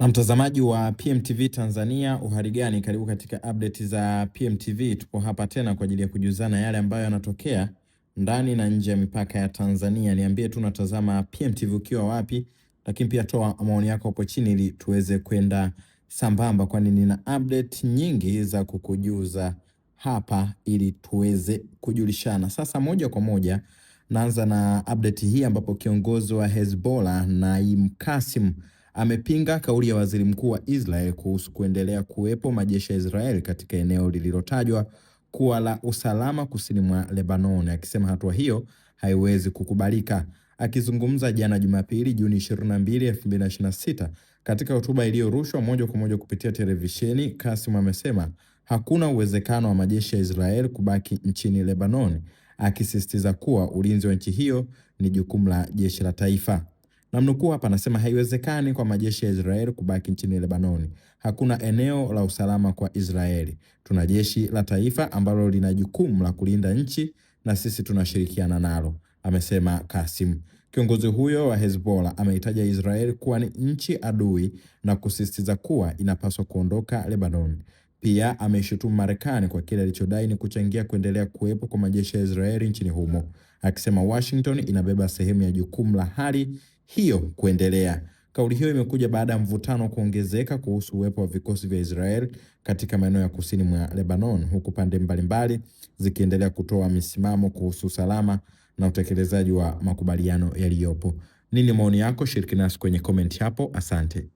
Na mtazamaji wa PMTV Tanzania, uhali gani? Karibu katika update za PMTV. Tupo hapa tena kwa ajili ya kujuzana yale ambayo yanatokea ndani na nje ya mipaka ya Tanzania. Niambie tu unatazama PMTV ukiwa wapi, lakini pia toa maoni yako hapo chini ili tuweze kwenda sambamba, kwani nina update nyingi za kukujuza hapa ili tuweze kujulishana. Sasa moja kwa moja naanza na update hii ambapo kiongozi wa Hezbollah Naim Qassem amepinga kauli ya waziri mkuu wa Israel kuhusu kuendelea kuwepo majeshi ya Israel katika eneo lililotajwa kuwa la usalama kusini mwa Lebanon, akisema hatua hiyo haiwezi kukubalika. Akizungumza jana Jumapili Juni 22, 2026 katika hotuba iliyorushwa moja kwa moja kupitia televisheni, Qassem amesema hakuna uwezekano wa majeshi ya Israel kubaki nchini Lebanon, akisisitiza kuwa ulinzi wa nchi hiyo ni jukumu la jeshi la taifa. Namnukuu hapa, anasema haiwezekani kwa majeshi ya Israeli kubaki nchini Lebanoni. Hakuna eneo la usalama kwa Israeli. Tuna jeshi la taifa ambalo lina jukumu la kulinda nchi na sisi tunashirikiana nalo, amesema Qassem. Kiongozi huyo wa Hezbollah ameitaja Israeli kuwa ni nchi adui na kusisitiza kuwa inapaswa kuondoka Lebanon. Pia ameishutumu Marekani kwa kile alichodai ni kuchangia kuendelea kuwepo kwa majeshi ya Israeli nchini humo, akisema Washington inabeba sehemu ya jukumu la hali hiyo kuendelea. Kauli hiyo imekuja baada ya mvutano kuongezeka kuhusu uwepo wa vikosi vya Israel katika maeneo ya kusini mwa Lebanon, huku pande mbalimbali zikiendelea kutoa misimamo kuhusu usalama na utekelezaji wa makubaliano yaliyopo. Nini maoni yako? Shiriki nasi kwenye comment hapo. Asante.